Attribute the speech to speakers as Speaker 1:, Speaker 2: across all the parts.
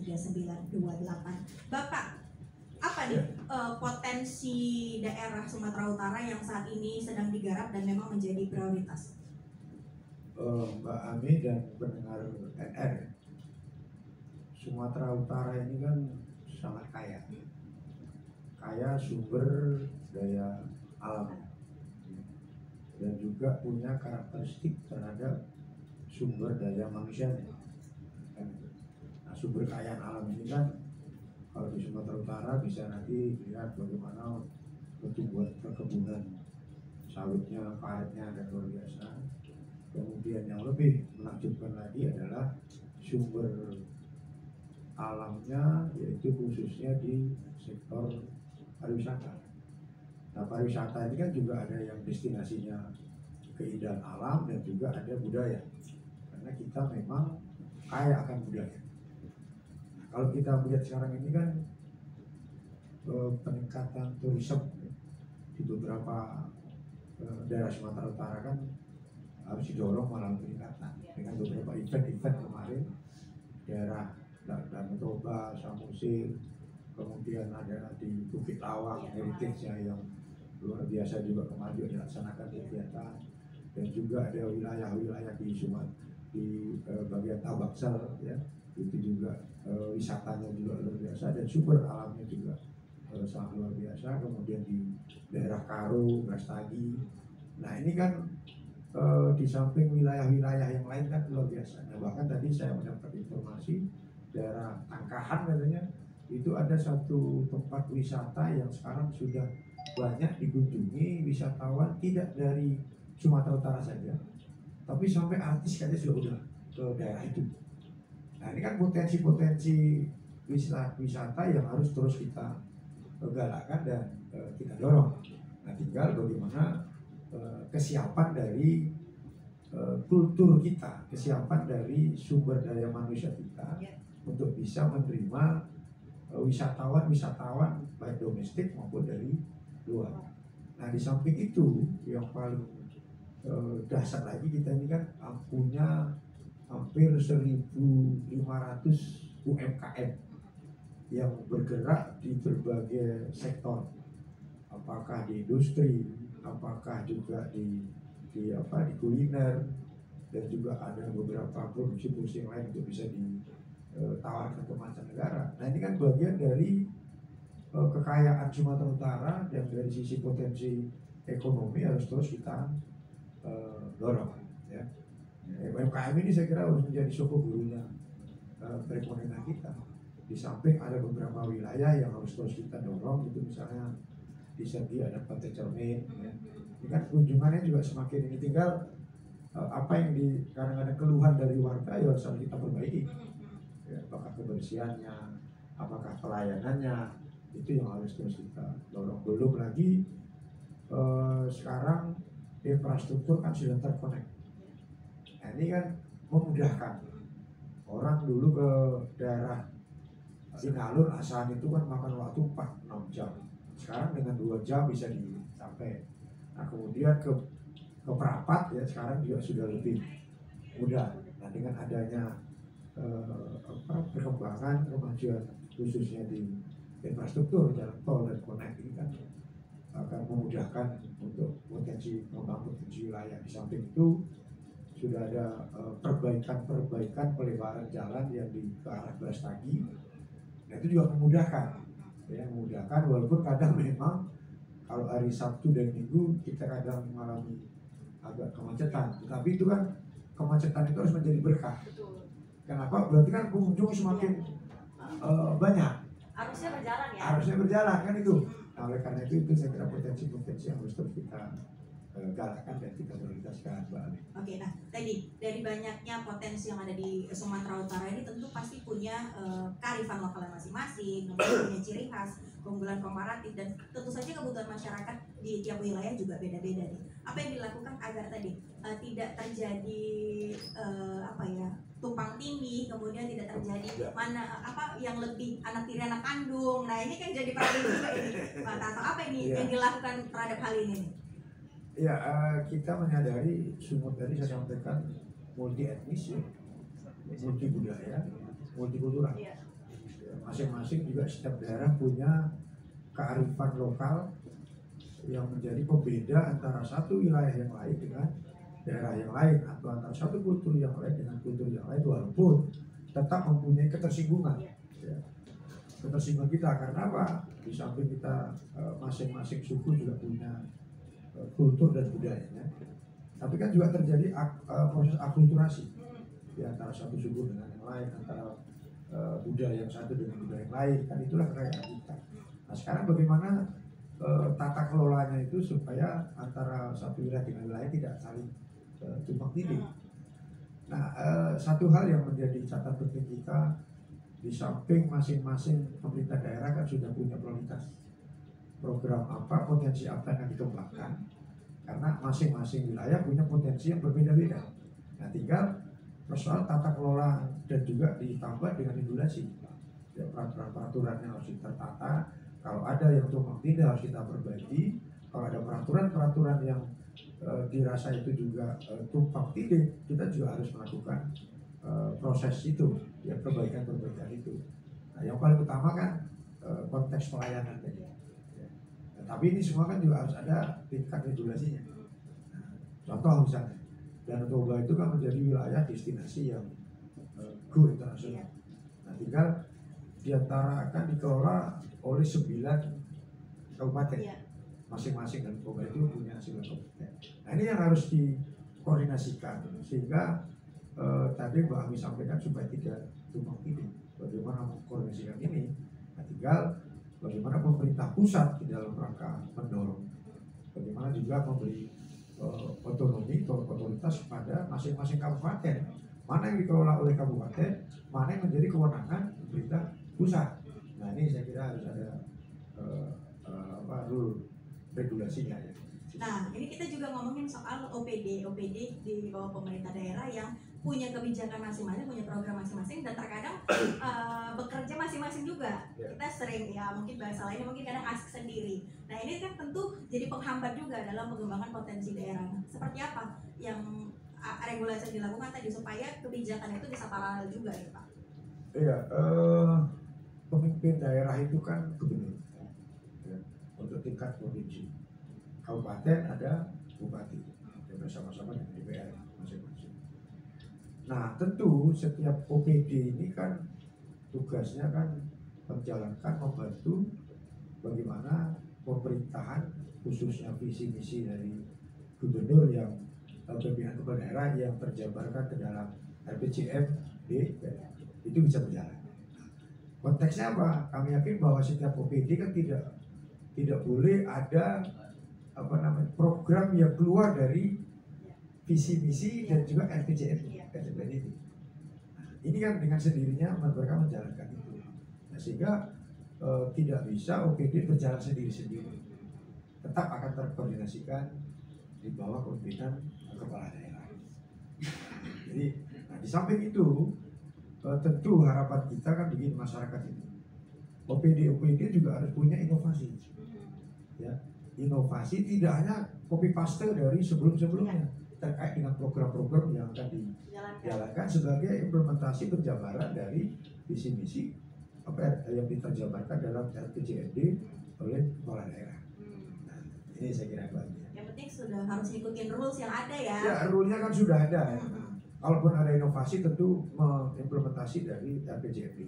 Speaker 1: 3928. Bapak, apa nih potensi daerah Sumatera Utara yang saat ini sedang digarap dan memang menjadi prioritas?
Speaker 2: Mbak Ami dan pendengar NR, Sumatera Utara ini kan sangat kaya sumber daya alam dan juga punya karakteristik terhadap sumber daya manusianya. Nah, sumber kekayaan alam ini kan kalau di Sumatera Utara bisa nanti lihat bagaimana pertumbuhan perkebunan sawitnya, paretnya ada luar biasa. Kemudian yang lebih menakjubkan lagi adalah sumber alamnya, yaitu khususnya di sektor pariwisata. Nah, pariwisata ini kan juga ada yang destinasinya keindahan alam dan juga ada budaya. Karena kita memang kaya akan budaya. Nah, kalau kita melihat sekarang ini kan peningkatan turisme di beberapa daerah Sumatera Utara kan harus didorong malah peningkatan dengan beberapa event-event kemarin daerah Danau Toba, Samosir, kemudian ada di Bukit Lawang heritage-nya yang luar biasa juga kemarin dilaksanakan kegiatan, dan juga ada wilayah-wilayah di bagian Tabaksel ya, itu juga wisatanya juga luar biasa dan sumber alamnya juga sangat luar biasa. Kemudian di daerah Karo, Brastagi, nah ini kan di samping wilayah-wilayah yang lain kan luar biasa. Nah, bahkan tadi saya mendapat informasi daerah Tangkahan katanya itu ada satu tempat wisata yang sekarang sudah banyak dikunjungi wisatawan tidak dari Sumatera Utara saja, tapi sampai artis katanya sudah udah ke daerah itu. Nah, ini kan potensi-potensi wisata yang harus terus kita galakkan dan kita dorong. Nah, tinggal bagaimana kesiapan dari kultur kita, kesiapan dari sumber daya manusia kita untuk bisa menerima wisatawan baik domestik maupun dari luar. Nah, di samping itu yang paling dasar lagi, kita ini kan punya hampir 1.500 UMKM yang bergerak di berbagai sektor, apakah di industri, apakah juga di kuliner, dan juga ada beberapa produksi-produksi yang lain untuk bisa ditawarkan ke mancanegara. Nah, ini kan bagian dari kekayaan Sumatera Utara, dan dari sisi potensi ekonomi harus terus kita dorong ya. UMKM ini saya kira harus menjadi soko gurunya perekonomian kita. Di samping ada beberapa wilayah yang harus terus kita dorong, itu misalnya di Sergi ada Pantai Cermin ya. Ini kan kunjungannya juga semakin ini, tinggal apa yang kadang-kadang keluhan dari warga ya harus kita perbaiki ya, apakah kebersihannya, apakah pelayanannya, itu yang harus terus kita dorong. Belum lagi sekarang infrastruktur kan sudah terkonek. Nah, ini kan memudahkan orang. Dulu ke daerah Sinalur, Asahan itu kan makan waktu 4-6 jam. Sekarang dengan 2 jam bisa dicapai. Nah, kemudian ke Prapat ya, sekarang juga sudah lebih mudah. Nah, dengan adanya perkembangan kemajuan khususnya di infrastruktur jalan tol dan konek ini kan akan memudahkan untuk membangun potensi wilayah. Di samping itu sudah ada perbaikan pelebaran jalan yang ke arah Brastagi. Nah, itu juga memudahkan walaupun kadang memang kalau hari Sabtu dan Minggu kita kadang mengalami agak kemacetan, tetapi itu kan kemacetan itu harus menjadi berkah. Kenapa? Berarti kan pengunjung semakin banyak. Harusnya berjalan kan itu. Nah, oleh karena itu saya kira potensi-potensi yang harus terus kita galakkan dan kita prioritaskan, Mbak Ali.
Speaker 1: Oke, nah tadi dari banyaknya potensi yang ada di Sumatera Utara ini tentu pasti punya kearifan lokalnya masing-masing, punya ciri khas, keunggulan komparatif, dan tentu saja kebutuhan masyarakat di tiap wilayah juga beda-beda nih. Apa yang dilakukan agar tadi tidak terjadi tumpang tindih, kemudian tidak terjadi yang lebih anak tiri anak kandung. Nah, ini kan jadi problem juga ini, Pak Tato. Apa ini yang dilakukan terhadap hal ini?
Speaker 2: Ya, kita menyadari Sumut tadi saya sampaikan multi etnis ya, multi budaya, multi kultural. masing-masing juga setiap daerah punya kearifan lokal yang menjadi pembeda antara satu wilayah yang lain dengan daerah yang lain, atau antara satu kultur yang lain dengan kultur yang lain, walaupun tetap mempunyai ketersinggungan. Ya. Ketersinggungan kita karena apa? Di samping kita masing-masing suku juga punya kultur dan budayanya, tapi kan juga terjadi proses akulturasi di antara satu suku dengan yang lain, antara budaya yang satu dengan budaya yang lain, kan itulah kekayaan kita. Nah sekarang bagaimana tata kelolanya itu supaya antara satu wilayah dengan wilayah tidak saling tumpang tindih. Nah satu hal yang menjadi catatan penting kita, di samping masing-masing pemerintah daerah kan sudah punya prioritas program apa, potensi apa yang akan dikembangkan, karena masing-masing wilayah punya potensi yang berbeda-beda. Nah tinggal persoalan tata kelola dan juga ditambah dengan regulasi, ya, peraturan-peraturan yang harus tertata. Kalau ada yang tumpang tindih harus kita perbaiki. Kalau ada peraturan-peraturan yang dirasa itu juga tumpang tindih, kita juga harus melakukan proses itu, ya, perbaikan-perbaikan itu. Nah, yang paling utama kan konteks pelayanan tadi. Ya. Nah, tapi ini semua kan juga harus ada tingkat regulasinya. Nah, contoh misalnya, Danau Toba itu kan menjadi wilayah destinasi yang go internasional. Nah, tinggal diantara akan dikelola oleh 9 kabupaten. Masing-masing dan Toba itu punya 9 kabupaten. Nah, ini yang harus dikoordinasikan sehingga tadi Mbak Ami sampaikan supaya tidak tumpang tindih. Bagaimana mengkoordinasikan ini? Nah, tinggal bagaimana pemerintah pusat di dalam rangka mendorong, bagaimana juga memberi otonomi atau otoritas pada masing-masing kabupaten. Mana yang dikelola oleh kabupaten, mana yang menjadi kewenangan pemerintah pusat. Nah ini saya kira harus ada rule regulasinya ya.
Speaker 1: Nah, ini kita juga ngomongin soal OPD di bawah pemerintah daerah yang punya kebijakan masing-masing, punya program masing-masing, dan terkadang bekerja masing-masing juga. Kita sering, ya mungkin bahasa lainnya mungkin kadang asik sendiri. Nah ini kan tentu jadi penghambat juga dalam pengembangan potensi daerah. Seperti apa yang regulasi yang dilakukan tadi supaya kebijakan itu bisa paralel juga ya Pak?
Speaker 2: Iya, pemimpin daerah itu kan gubernur ya, untuk tingkat provinsi. Kabupaten ada bupati yang bersama-sama dengan DPR masing-masing. Nah tentu setiap OPD ini kan tugasnya kan menjalankan, membantu bagaimana pemerintahan khususnya visi misi dari gubernur yang pimpinan kepala daerah yang terjabarkan ke dalam RPJMD itu bisa berjalan. Konteksnya apa? Kami yakin bahwa setiap OPD kan tidak boleh ada program yang keluar dari visi misi dan juga RPJMD itu. Ini kan dengan sendirinya mereka menjalankan itu. Nah, sehingga tidak bisa OPD berjalan sendiri-sendiri. Tetap akan terkoordinasikan di bawah kepemimpinan kepala daerah. Jadi di samping itu tentu harapan kita kan begini, masyarakat ini OPD juga harus punya inovasi. Ya, inovasi tidak hanya copy paste dari sebelum-sebelumnya terkait dengan program-program yang akan dijalankan sebagai implementasi penjabaran dari visi misi apa yang diterjabarkan dalam RPJMD oleh kepala daerah. Nah, ini saya kira bagian.
Speaker 1: Yang penting sudah harus ikutin rules yang ada ya.
Speaker 2: Ya, rule-nya kan sudah ada. Ya. Kalaupun ada inovasi tentu mengimplementasi dari RPJMD.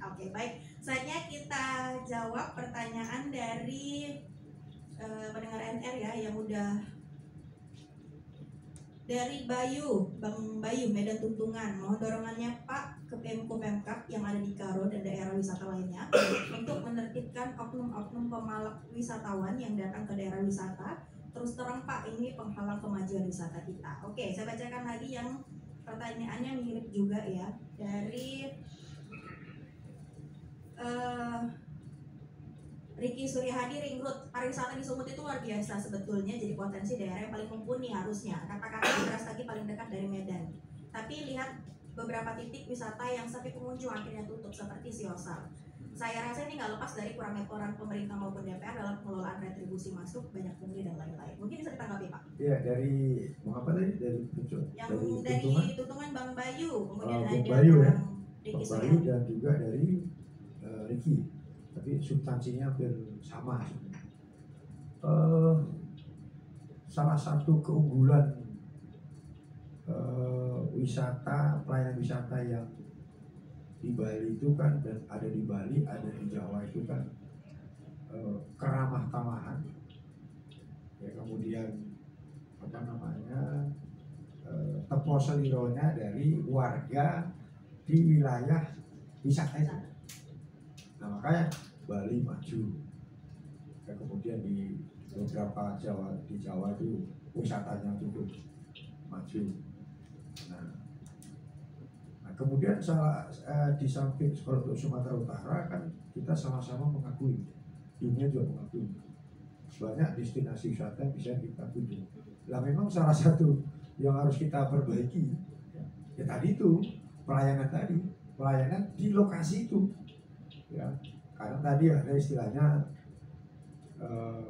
Speaker 1: Oke, baik. Saatnya kita jawab pertanyaan dari pendengar NR ya yang udah dari Bang Bayu Medan Tuntungan. Mohon dorongannya Pak ke Pemkap yang ada di Karo dan daerah wisata lainnya untuk menertibkan oknum-oknum pemalak wisatawan yang datang ke daerah wisata. Terus terang Pak, ini penghalang kemajuan wisata kita. Oke, saya bacakan lagi yang pertanyaannya mirip juga ya, dari Riki Suryahadi. Ringrut, pariwisata di Sumut itu luar biasa sebetulnya, jadi potensi daerah yang paling mumpuni harusnya. Katakanlah Beras lagi paling dekat dari Medan. Tapi lihat beberapa titik wisata yang sepi pengunjung akhirnya tutup seperti Siosal. Saya rasa ini nggak lepas dari kurangnya peran pemerintah maupun DPR dalam pengelolaan retribusi masuk, banyak pungli dan lain-lain. Mungkin bisa ditanggapi Pak?
Speaker 2: Iya, dari apa tadi? Dari
Speaker 1: Tuntungan Bang Bayu, kemudian
Speaker 2: ada
Speaker 1: Bang
Speaker 2: Bayu ya.
Speaker 1: Riki
Speaker 2: Bang Bayu dan juga dari memiliki, tapi substansinya hampir sama. Eh, Salah satu keunggulan wisata, pelayanan wisata yang di Bali itu kan, dan ada di Bali, ada di Jawa itu kan keramah tamahan, ya, kemudian apa namanya tepo selironya dari warga di wilayah wisata itu. Nah makanya Bali maju, ya, kemudian di beberapa di Jawa itu wisatanya cukup maju. Nah, kemudian di samping kalau untuk Sumatera Utara kan kita sama-sama mengakui, dunia juga mengakui banyak destinasi wisata yang bisa kita kunjungi. Nah memang salah satu yang harus kita perbaiki ya tadi itu pelayanan di lokasi itu, ya, karena tadi ada istilahnya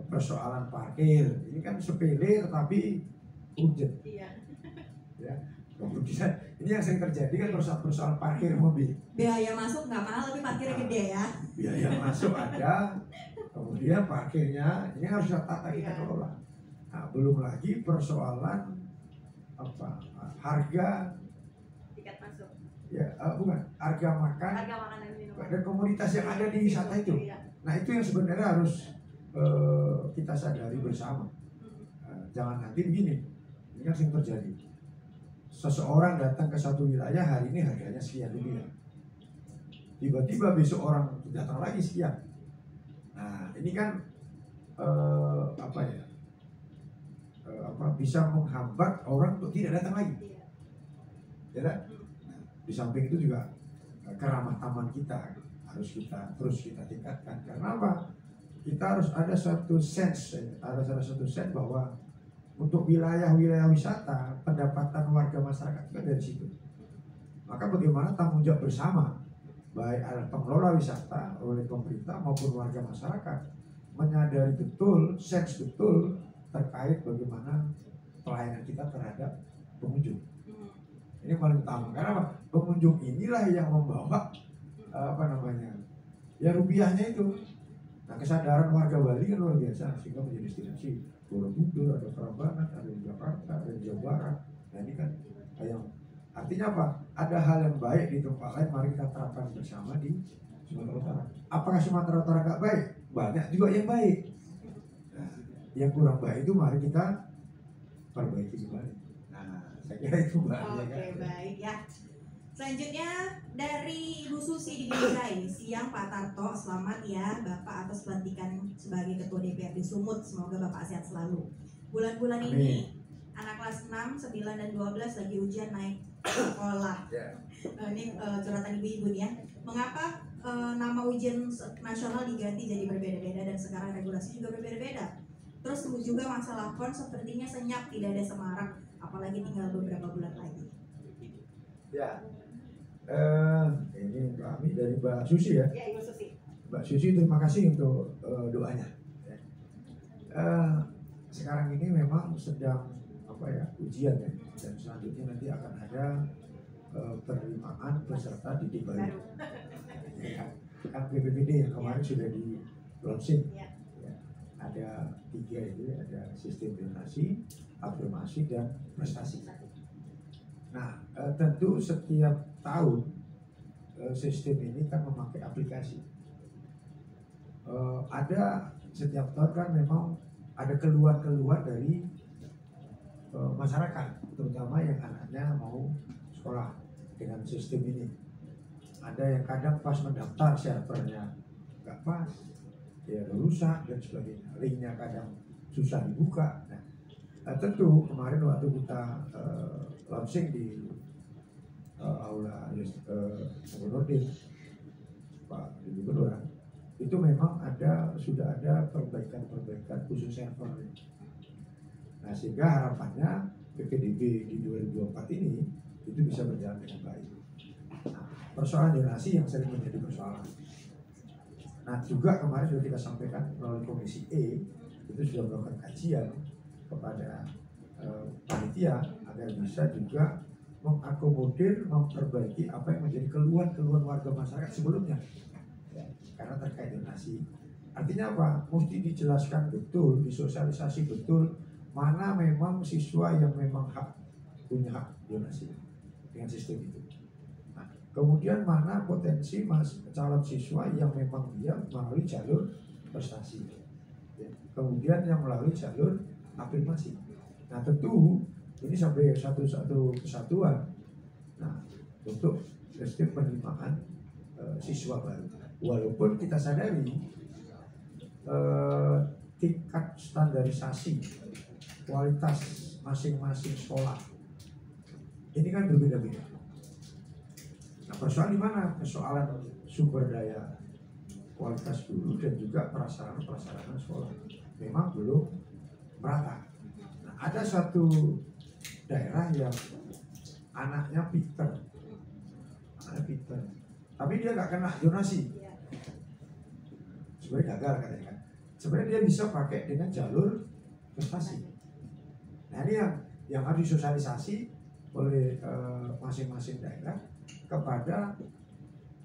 Speaker 2: persoalan parkir ini kan sepele tetapi urgent, ya. Kemudian ini yang sering terjadi kan persoalan parkir mobil.
Speaker 1: Biaya masuk nggak mahal tapi parkirnya gede ya.
Speaker 2: Biaya masuk ada, kemudian parkirnya ini harus tata kita kelola. Nah, belum lagi persoalan apa harga
Speaker 3: tiket masuk.
Speaker 2: Ya, bukan harga makan
Speaker 3: dan minuman.
Speaker 2: Dan komoditas yang ada di wisata itu. Nah itu yang sebenarnya harus kita sadari bersama. Jangan nanti begini, ini kan sering terjadi. Seseorang datang ke satu wilayah hari ini harganya sekian rupiah. Tiba-tiba besok orang datang lagi sekian. Nah ini kan bisa menghambat orang untuk tidak datang lagi. Ya kan? Di samping itu juga keramah taman kita harus kita terus tingkatkan. Karena apa? Kita harus ada satu sense bahwa untuk wilayah-wilayah wisata pendapatan warga masyarakat itu dari situ. Maka bagaimana tanggung jawab bersama baik ada pengelola wisata oleh pemerintah maupun warga masyarakat menyadari betul, sense betul terkait bagaimana pelayanan kita terhadap pengunjung. Ini paling utama. Karena apa? Pengunjung inilah yang membawa rupiahnya itu. Nah kesadaran warga Bali kan luar biasa sehingga menjadi destinasi Borobudur, ada Prambanan, ada di Jakarta, ada di Jawa Barat. Nah ini kan yang artinya apa? Ada hal yang baik di tempat lain, mari kita terapkan bersama di Sumatera Utara. Apakah Sumatera Utara nggak baik? Banyak juga yang baik. Nah, yang kurang baik itu mari kita perbaiki kembali. Nah saya kira itu Mbak.
Speaker 1: Oke, baik ya. Selanjutnya dari Ibu Susi di Binjai. Siang Pak Tarto, selamat ya Bapak atas pelantikan sebagai Ketua DPRD Sumut. Semoga Bapak sehat selalu. Bulan-bulan ini anak kelas 6, 9, dan 12 lagi ujian naik sekolah. Ini curhatan ibu-ibu nih ya. Mengapa nama ujian nasional diganti jadi berbeda-beda dan sekarang regulasi juga berbeda-beda? Terus juga masalah PON sepertinya senyap, tidak ada semarak, apalagi tinggal beberapa bulan lagi.
Speaker 2: Ya. Ini kami dari Mbak Susi ya.
Speaker 3: Ya, Ibu Susi.
Speaker 2: Mbak Susi terima kasih untuk doanya. Sekarang ini memang sedang ujian ya, dan selanjutnya nanti akan ada penerimaan peserta didik baru. Ya, kan PPPD yang kemarin sudah di launching. Ya. Ada 3 itu, ada sistem donasi, afirmasi, dan prestasi. Nah, tentu setiap tahun sistem ini kan memakai aplikasi. Ada setiap tahun kan memang ada keluhan-keluhan dari masyarakat, terutama yang anaknya mau sekolah dengan sistem ini. Ada yang kadang pas mendaftar servernya nggak pas, ya rusak dan sebagainya. Linknya kadang susah dibuka. Nah, tentu kemarin waktu kita launching di aula Gubernur Pak Gubernur, itu memang sudah ada perbaikan khusus server. Nah sehingga harapannya PPDB di 2024 ini itu bisa berjalan dengan baik. Nah, persoalan donasi yang sering menjadi persoalan. Nah juga kemarin sudah kita sampaikan melalui Komisi E itu sudah melakukan kajian kepada panitia agar bisa juga mengakomodir, memperbaiki apa yang menjadi keluhan warga masyarakat sebelumnya. Ya, karena terkait donasi. Artinya apa? Mesti dijelaskan betul, disosialisasi betul mana memang siswa yang memang punya hak donasi dengan sistem itu. Nah, kemudian mana potensi calon siswa yang memang dia melalui jalur prestasi, ya. Kemudian yang melalui jalur afirmasi. Nah, tentu ini sampai satu kesatuan. Nah, untuk sistem penerimaan siswa baru, walaupun kita sadari tingkat standarisasi kualitas masing-masing sekolah ini kan berbeda-beda. Nah, persoalan di mana? Persoalan sumber daya kualitas guru dan juga prasarana sekolah memang belum merata. Nah, ada satu daerah yang anaknya pinter, tapi dia nggak kena donasi. Sebenarnya gagal katanya kan. Sebenarnya dia bisa pakai dengan jalur prestasi. Nah, ini yang harus disosialisasi oleh masing-masing daerah kepada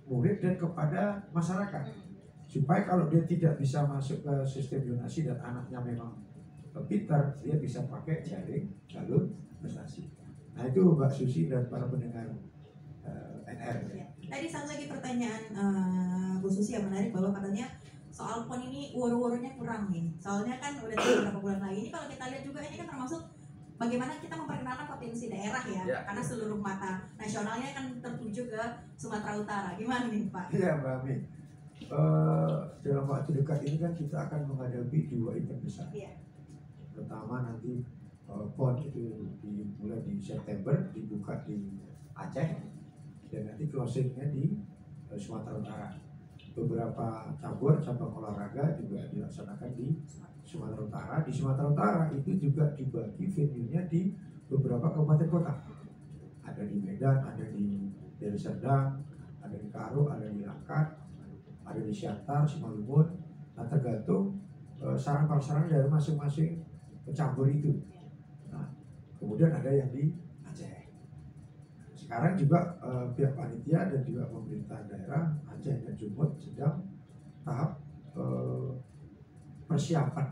Speaker 2: murid dan kepada masyarakat, supaya kalau dia tidak bisa masuk ke sistem donasi dan anaknya memang pintar, dia bisa pakai jalur prestasi. Nah, itu Mbak Susi dan para pendengar NR.
Speaker 1: Tadi satu lagi pertanyaan Bu Susi yang menarik, bahwa katanya soal PON ini woro-woronya kurang nih. Soalnya kan udah beberapa bulan lagi. Ini kalau kita lihat juga ini kan termasuk bagaimana kita memperkenalkan potensi daerah ya. Karena seluruh mata nasionalnya kan tertuju ke Sumatera Utara. Gimana nih Pak?
Speaker 2: Iya Mbak Ami. Dalam waktu dekat ini kan kita akan menghadapi 2 event besar. Pertama nanti PON itu dimulai di September, dibuka di Aceh, dan nanti closingnya di Sumatera Utara. Beberapa cabang olahraga juga dilaksanakan di Sumatera Utara. Di Sumatera Utara itu juga dibagi venue-nya di beberapa kabupaten kota. Ada di Medan, ada di Deli Serdang, ada di Karo, ada di Langkat, ada di Siantar, Simalungun. Nah, tergantung sarana prasarana dari masing-masing cabur itu. Nah, kemudian ada yang di Aceh. Sekarang juga pihak panitia dan juga pemerintah daerah Aceh dan Sumut sedang tahap persiapan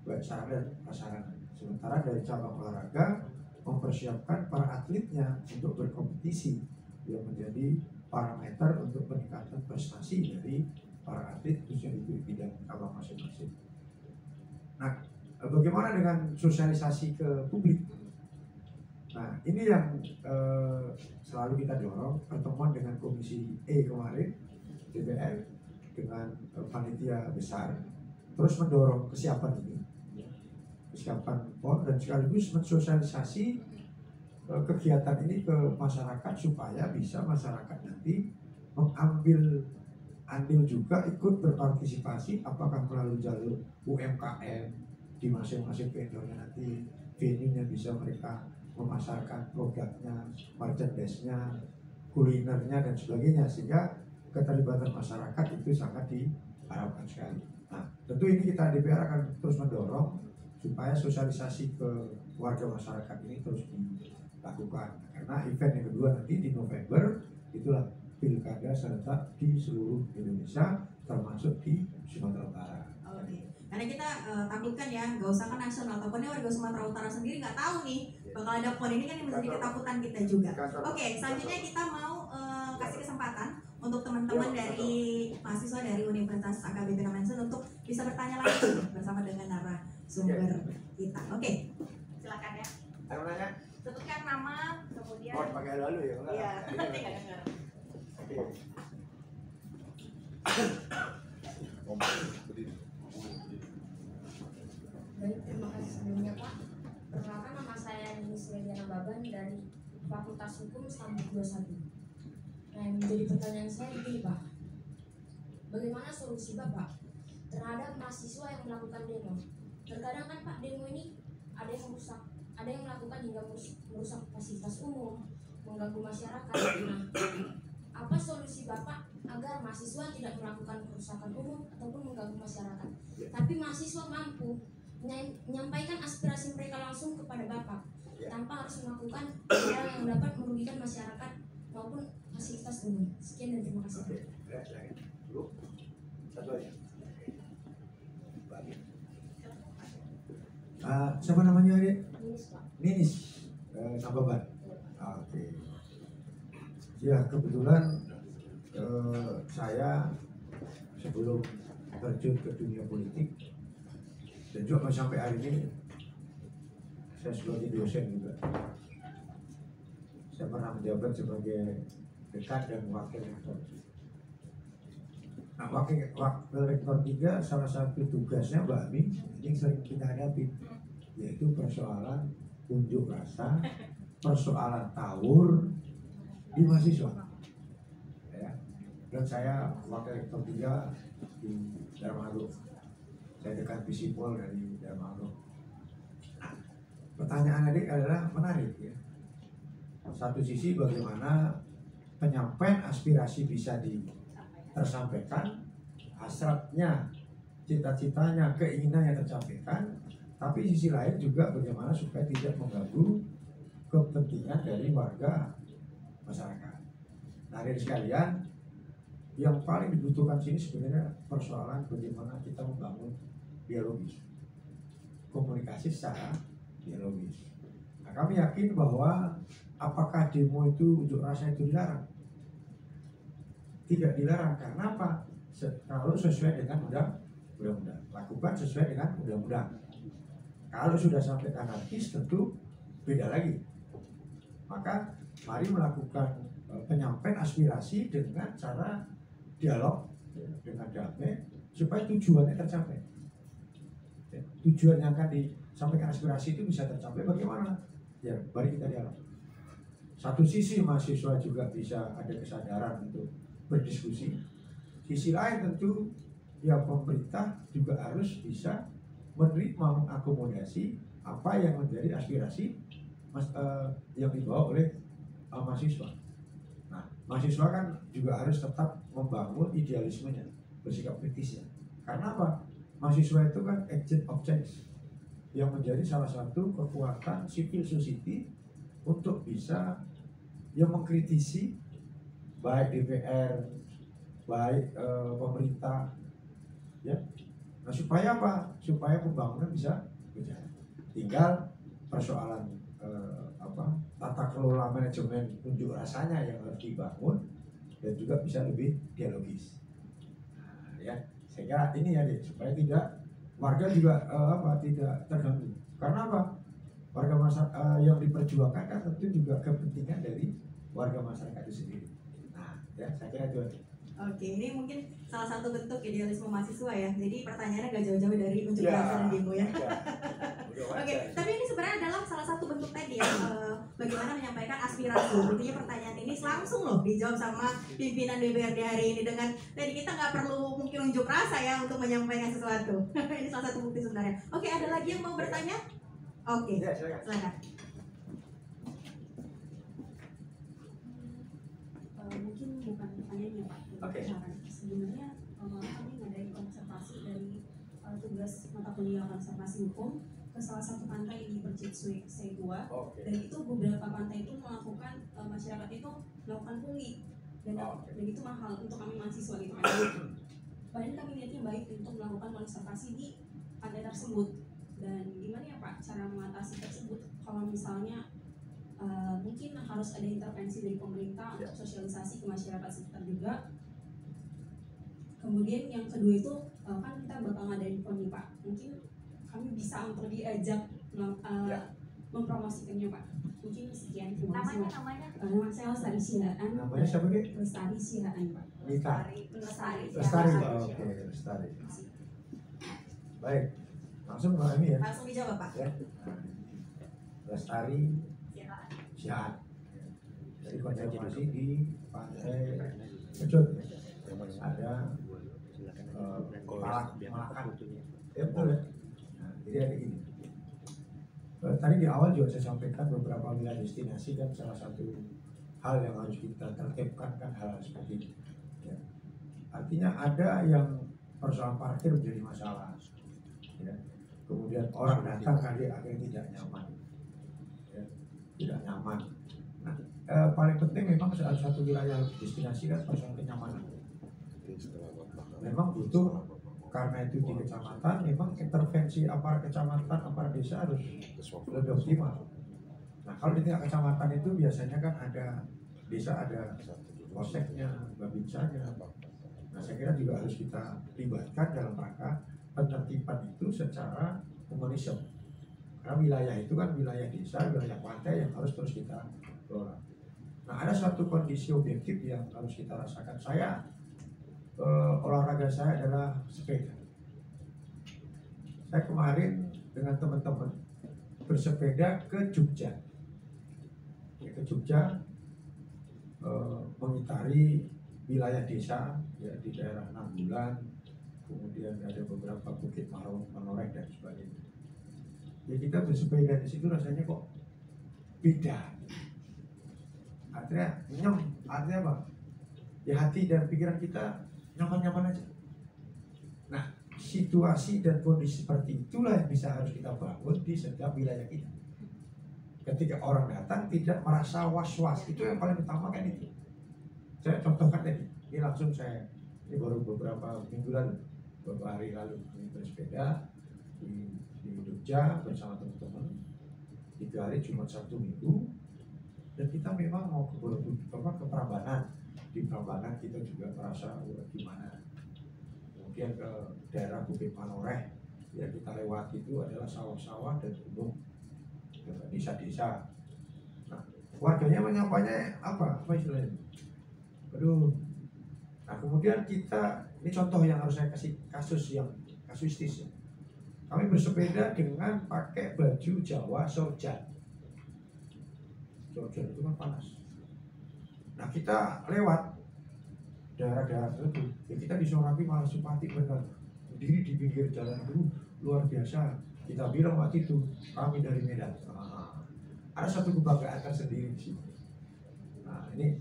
Speaker 2: baik sarana dan prasarana. Sementara dari cabang olahraga mempersiapkan para atletnya untuk berkompetisi yang menjadi parameter untuk peningkatan prestasi dari para atlet khususnya di bidang cabang masing-masing. Nah, bagaimana dengan sosialisasi ke publik? Nah, ini yang selalu kita dorong, pertemuan dengan Komisi E kemarin, DPR, dengan panitia besar, terus mendorong kesiapan ini, kesiapan PON, dan sekaligus mensosialisasi kegiatan ini ke masyarakat supaya bisa masyarakat nanti mengambil andil juga ikut berpartisipasi, apakah melalui jalur UMKM di masing-masing vendornya, nanti venue-nya bisa mereka memasarkan produknya, merchandise-nya, kulinernya dan sebagainya, sehingga keterlibatan masyarakat itu sangat diharapkan sekali. Nah, tentu ini kita DPR akan terus mendorong supaya sosialisasi ke warga masyarakat ini terus dilakukan, karena event yang kedua nanti di November itulah pilkada serentak di seluruh Indonesia, termasuk di Sumatera Utara.
Speaker 1: Oke. Karena kita takutkan ya, nggak usah kan nasional, takutnya warga Sumatera Utara sendiri nggak tahu nih bakal ada PON ini, kan yang menjadi ketakutan kita juga. Oke, selanjutnya kita mau kasih kesempatan untuk teman-teman dari mahasiswa dari Universitas AKBP Kemensen untuk bisa bertanya langsung bersama dengan narasumber kita. Oke, silakan ya.
Speaker 2: Saya mau nanya.
Speaker 1: Sebutkan nama, kemudian.
Speaker 2: Oh, pakai lalu ya?
Speaker 1: Iya, nanti nggak dengar.
Speaker 4: Baik, terima kasih sebelumnya Pak. Perkenalkan, nama saya Ninis Mediana Baban dari Fakultas Hukum Stambul 21. Nah, yang menjadi pertanyaan saya begini Pak, bagaimana solusi Bapak terhadap mahasiswa yang melakukan demo? Terkadang kan Pak, demo ini ada yang merusak, ada yang melakukan hingga merusak fasilitas umum, mengganggu masyarakat. Nah, apa solusi Bapak agar mahasiswa tidak melakukan kerusakan umum ataupun mengganggu masyarakat, tapi mahasiswa mampu menyampaikan aspirasi mereka langsung kepada Bapak tanpa harus melakukan hal yang dapat merugikan masyarakat maupun fasilitas umum? Sekian dan terima kasih.
Speaker 2: Siapa namanya adik?
Speaker 4: Ninis Pak.
Speaker 2: Ninis Nababan. Oke. Ya kebetulan saya sebelum terjun ke dunia politik dan juga sampai hari ini saya sebagai dosen juga. Saya pernah menjabat sebagai dekan dan wakil rektor. Nah, wakil rektor 3 salah satu tugasnya Mbak Ami yang sering kita hadapi, yaitu persoalan unjuk rasa, persoalan tawur di mahasiswa. Ya. Dan saya wakil rektor 3 di Dharma Agung. Saya dekan Visipol dari Dharma Agung. Nah, pertanyaan adik adalah menarik ya. Satu sisi bagaimana penyampaian aspirasi bisa tersampaikan, hasratnya, cita-citanya, keinginannya tersampaikan, tapi sisi lain juga bagaimana supaya tidak mengganggu kepentingan dari warga masyarakat. Nah, dari sekalian, yang paling dibutuhkan sini sebenarnya persoalan bagaimana kita membangun dialogis, komunikasi secara dialogis. Nah, kami yakin bahwa apakah demo itu, unjuk rasa itu dilarang? Tidak dilarang, karena apa? Kalau sesuai dengan undang-undang, lakukan sesuai dengan undang-undang. Kalau sudah sampai anarkis tentu beda lagi. Maka mari melakukan penyampaian aspirasi dengan cara dialog dengan damai supaya tujuannya tercapai. Tujuan yang akan disampaikan aspirasi itu bisa tercapai bagaimana? Ya, mari kita dialog. Satu sisi mahasiswa juga bisa ada kesadaran untuk berdiskusi. Sisi lain tentu ya pemerintah juga harus bisa menerima, mengakomodasi apa yang menjadi aspirasi yang dibawa oleh mahasiswa. Nah, mahasiswa kan juga harus tetap membangun idealismenya, bersikap kritisnya. Karena apa? Mahasiswa itu kan agent of change yang menjadi salah satu kekuatan civil society untuk bisa yang mengkritisi baik DPR, baik pemerintah, ya. Nah, supaya apa? Supaya pembangunan bisa berjalan. Tinggal persoalan tata kelola manajemen unjuk rasanya yang harus dibangun dan juga bisa lebih dialogis. Nah, ya, sehingga ini ya, supaya tidak warga juga tidak terganggu. Karena apa? Warga masyarakat yang diperjuangkan kan tentu juga kepentingan dari warga masyarakat itu sendiri. Nah, ya saya kira itu.
Speaker 1: Oke, ini mungkin salah satu bentuk idealisme mahasiswa ya. Jadi pertanyaannya gak jauh-jauh dari unjuk rasa dan demo ya. Oke, tapi ini sebenarnya adalah salah satu bentuk tadi ya, bagaimana menyampaikan aspirasi. Intinya pertanyaan ini langsung loh dijawab sama pimpinan DPRD hari ini dengan tadi kita nggak perlu mungkin unjuk rasa ya untuk menyampaikan sesuatu. Ini salah satu bukti sebenarnya. Oke, ada lagi yang mau bertanya? Oke, silakan.
Speaker 3: Mungkin bukan pertanyaannya Pak.
Speaker 2: Oke.
Speaker 3: Sebenarnya kami ngadain konservasi dari tugas mata kuliah konservasi hukum ke salah satu pantai di Percik C2. Dan itu beberapa pantai itu melakukan masyarakat itu melakukan pungli dan itu mahal untuk kami mahasiswa gitu kan. Padahal kami niatnya baik untuk melakukan konservasi di pantai tersebut. Dan gimana ya Pak cara mengatasi tersebut kalau misalnya mungkin harus ada intervensi dari pemerintah untuk sosialisasi ke masyarakat sekitar juga. Kemudian yang kedua itu kan kita bakal ngadain pon nih Pak. Mungkin kami bisa untuk diajak mempromosikannya Pak. Mungkin sekian, terima kasih. Nama saya Lestari Sihaan.
Speaker 2: Namanya siapa nih?
Speaker 3: Lestari Sihaan Pak.
Speaker 2: Lestari. Oke, Lestari. Baik, langsung Mbak Ami ya.
Speaker 1: Langsung dijawab Pak.
Speaker 2: Ya. Lestari Sihaan. Jadi konservasi di pantai Pecut ada Malakan. Ya betul ya. Nah, jadi ada gini. Tadi di awal juga saya sampaikan beberapa wilayah destinasi kan salah satu hal yang harus kita tertibkan kan hal seperti ini. Ya. Artinya ada yang persoalan parkir menjadi masalah. Ya. Kemudian orang datang kali akhirnya tidak nyaman. Ya. Tidak nyaman. Nah, paling penting memang salah satu wilayah destinasi kan persoalan kenyamanan. Memang butuh karena itu di kecamatan memang intervensi aparat kecamatan, aparat desa harus lebih optimal. Nah kalau di tingkat kecamatan itu biasanya kan ada desa, ada polseknya, babinsanya. Nah saya kira juga harus kita libatkan dalam rangka penertiban itu secara humanisme. Karena wilayah itu kan wilayah desa, wilayah pantai yang harus terus kita kelola. Nah ada satu kondisi objektif yang harus kita rasakan. Saya olahraga saya adalah sepeda. Saya kemarin dengan teman-teman bersepeda ke Jogja, mengitari wilayah desa ya, di daerah Nanggulan, kemudian ada beberapa bukit Manoreh dan sebagainya. Ya kita bersepeda di situ rasanya kok beda. Artinya artinya apa? Ya hati dan pikiran kita nyaman-nyaman aja. Nah situasi dan kondisi seperti itulah yang bisa harus kita bangun di setiap wilayah kita. Ketika orang datang tidak merasa was-was, itu yang paling utama kan itu. Saya contohkan tadi, ini langsung ini baru beberapa minggu lalu, beberapa hari lalu, ini bersepeda di Jogja bersama teman-teman, 3 hari cuma 1 minggu, dan kita memang mau ke Prambanan. Di Prambanan kita juga merasa gimana. Kemudian ke daerah Bukit Manoreh, ya kita lewati itu adalah sawah-sawah dan gunung, desa-desa. Nah, warganya menyapanya apa istilahnya? Aduh. Nah, kemudian kita, ini contoh yang harus saya kasih kasus yang kasuistis ya. Kami bersepeda dengan pakai baju Jawa sorjan. Sorjan itu kan panas. Nah, kita lewat daerah-daerah tersebut, ya kita disoraki malah simpatik benar. Berdiri di pinggir jalan itu luar biasa. Kita bilang waktu itu kami dari Medan. Ada satu kebanggaan tersendiri di sini. Nah ini,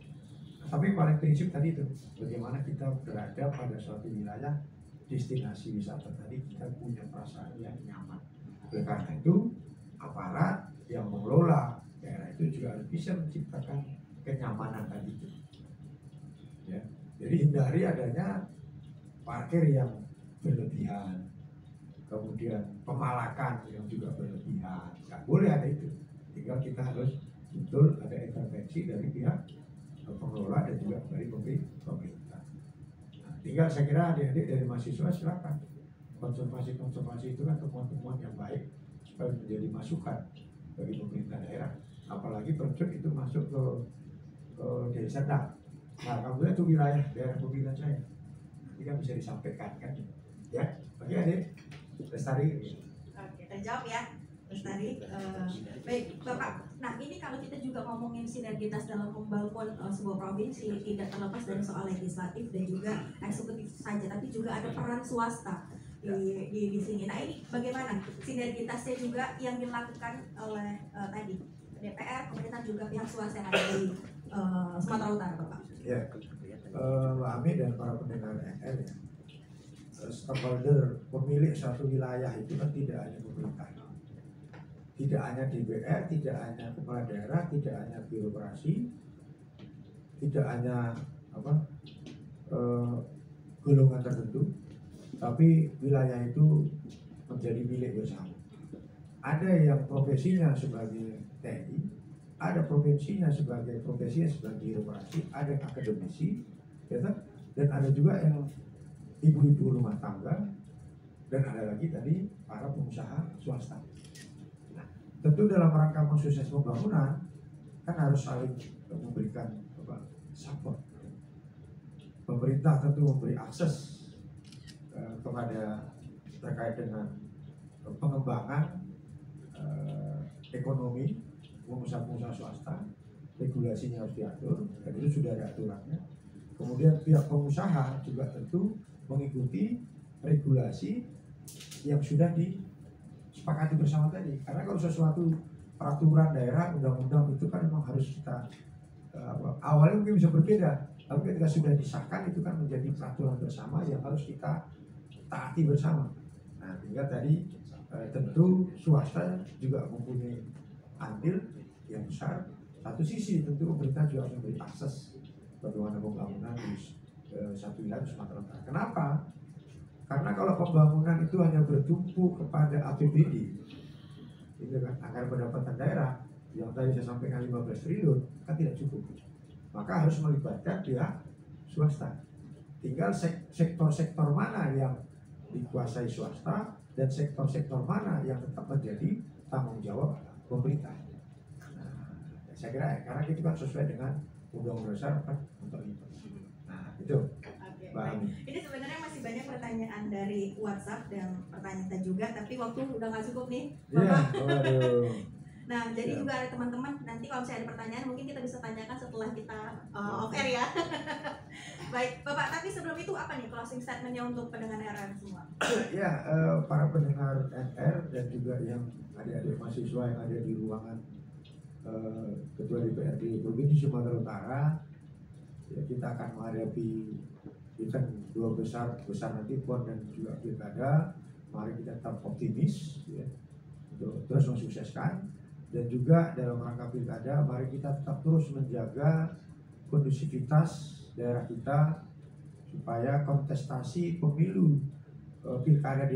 Speaker 2: tapi paling prinsip tadi itu, bagaimana kita berada pada suatu wilayah destinasi wisata tadi, kita punya perasaan yang nyaman. Oleh karena itu, aparat yang mengelola daerah itu juga harus bisa menciptakan kenyamanan tadi itu. Ya, jadi hindari adanya parkir yang berlebihan, kemudian pemalakan yang juga berlebihan. Nggak boleh ada itu. Tinggal kita harus betul ada intervensi dari pihak pengelola dan juga dari pemerintah. Nah, tinggal saya kira adik-adik dari mahasiswa silakan konservasi itu kan temuan-temuan yang baik supaya menjadi masukan bagi pemerintah daerah. Apalagi Percut itu masuk ke Deli Serdang. Nah, alhamdulillah itu wilayah daerah pemilihan saya. Nanti kan bisa disampaikan kan, ya. Bagi adik, Lestari.
Speaker 1: Oke, terjawab ya. Lestari, baik Bapak. Nah ini kalau kita juga ngomongin sinergitas dalam membangun sebuah provinsi, tidak terlepas dari soal legislatif dan juga eksekutif saja, tapi juga ada peran swasta di sini. Nah ini bagaimana sinergitasnya juga yang dilakukan oleh tadi DPR, pemerintah juga pihak swasta yang ada di Sumatera Utara, Bapak?
Speaker 2: Ya, Mbak Ami dan para pendengar NL ya, stakeholder pemilik satu wilayah itu kan tidak hanya pemerintah. Tidak hanya DPR, tidak hanya kepala daerah, tidak hanya birokrasi, tidak hanya golongan tertentu, tapi wilayah itu menjadi milik bersama. Ada yang profesinya sebagai TNI, ada profesinya sebagai birokrasi, ada yang akademisi, ya, dan ada juga yang ibu-ibu rumah tangga, dan ada lagi tadi para pengusaha swasta. Tentu dalam rangka sukses pembangunan kan harus saling memberikan support. Pemerintah tentu memberi akses kepada terkait dengan pengembangan ekonomi pengusaha-pengusaha swasta, regulasinya harus diatur dan itu sudah ada aturannya. Kemudian pihak pengusaha juga tentu mengikuti regulasi yang sudah disepakati bersama tadi. Karena kalau sesuatu peraturan daerah, undang-undang itu kan memang harus kita awalnya mungkin bisa berbeda, tapi ketika sudah disahkan itu kan menjadi peraturan bersama yang harus kita taati bersama. Nah, tinggal tadi tentu swasta juga mempunyai andil yang besar. Satu sisi tentu pemerintah juga harus memberi akses bagaimana pembangunan di satu wilayah Sumatera Utara. Kenapa? Karena kalau pembangunan itu hanya bertumpu kepada APBD, itu kan anggaran pendapatan daerah yang tadi saya sampaikan 15 triliun kan tidak cukup. Maka harus melibatkan pihak swasta. Tinggal sektor-sektor mana yang dikuasai swasta dan sektor-sektor mana yang tetap menjadi tanggung jawab pemerintah. Nah, saya kira karena itu kan sesuai dengan Undang-Undang Dasar 45. Nah, itu.
Speaker 1: Oke,
Speaker 2: Mbak Ami.
Speaker 1: ini sebenarnya masih banyak pertanyaan dari WhatsApp dan pertanyaan kita juga, tapi waktu udah nggak cukup nih,
Speaker 2: Iya,
Speaker 1: Bapak.
Speaker 2: waduh.
Speaker 1: Nah, jadi
Speaker 2: Ya.
Speaker 1: juga ada teman-teman, nanti kalau misalnya ada pertanyaan mungkin kita bisa tanyakan setelah kita off air ya. Baik, Bapak, tapi sebelum itu apa nih closing statementnya untuk pendengar RR semua?
Speaker 2: Ya, para pendengar NR dan juga yang adik-adik mahasiswa yang ada di ruangan Ketua DPRD Provinsi Sumatera Utara, ya, kita akan menghadapi event dua besar nanti PON dan juga Pilkada. Mari kita tetap optimis, ya, untuk terus mensukseskan. Dan juga dalam rangka Pilkada, mari kita tetap terus menjaga kondusivitas daerah kita supaya kontestasi pemilu Pilkada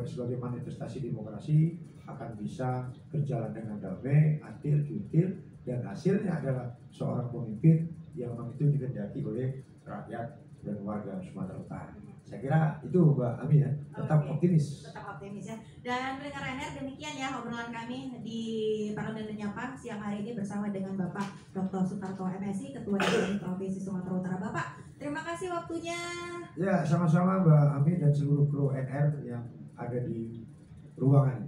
Speaker 2: sebagai manifestasi demokrasi akan bisa berjalan dengan damai, adil, jurdil, dan hasilnya adalah seorang pemimpin yang memang itu dikehendaki oleh rakyat dan warga Sumatera Utara. Saya kira itu Mbak Ami ya, tetap
Speaker 1: Oke.
Speaker 2: optimis.
Speaker 1: Tetap optimis ya. Dan pendengar RR, demikian ya obrolan kami di Parlemen Menyapa siang hari ini bersama dengan Bapak Dr. Sutarto MSI, Ketua DPRD Provinsi Sumatera Utara. Bapak, terima kasih waktunya.
Speaker 2: Ya, sama-sama Mbak Ami dan seluruh kru NR yang ada di ruangan.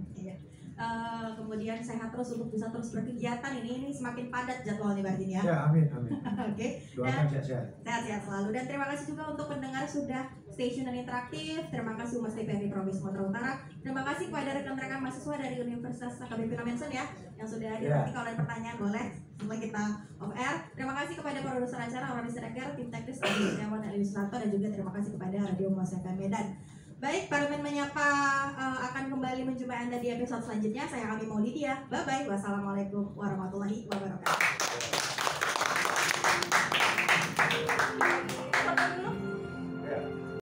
Speaker 1: Kemudian sehat terus untuk bisa terus berkegiatan ini semakin padat jadwalnya berarti ya.
Speaker 2: Ya, amin, amin.
Speaker 1: Oke.
Speaker 2: Doakan sehat-sehat.
Speaker 1: Sehat-sehat selalu, dan terima kasih juga untuk pendengar sudah stay tune dan interaktif. Terima kasih Humas DPRD Provinsi Sumatera Utara. Terima kasih kepada rekan-rekan mahasiswa dari Universitas AKBP Namensen ya yang sudah hadir. Nanti kalau ada pertanyaan boleh setelah kita off air. Terima kasih kepada produser acara Roni Siregar, tim teknis Adi Setiawan dan Eliswanto, dan juga terima kasih kepada Radio Humas FM Medan. Baik, Parlemen Menyapa akan kembali menjumpai Anda di episode selanjutnya. Saya Ami Maulidia. Bye-bye. Wassalamualaikum warahmatullahi wabarakatuh.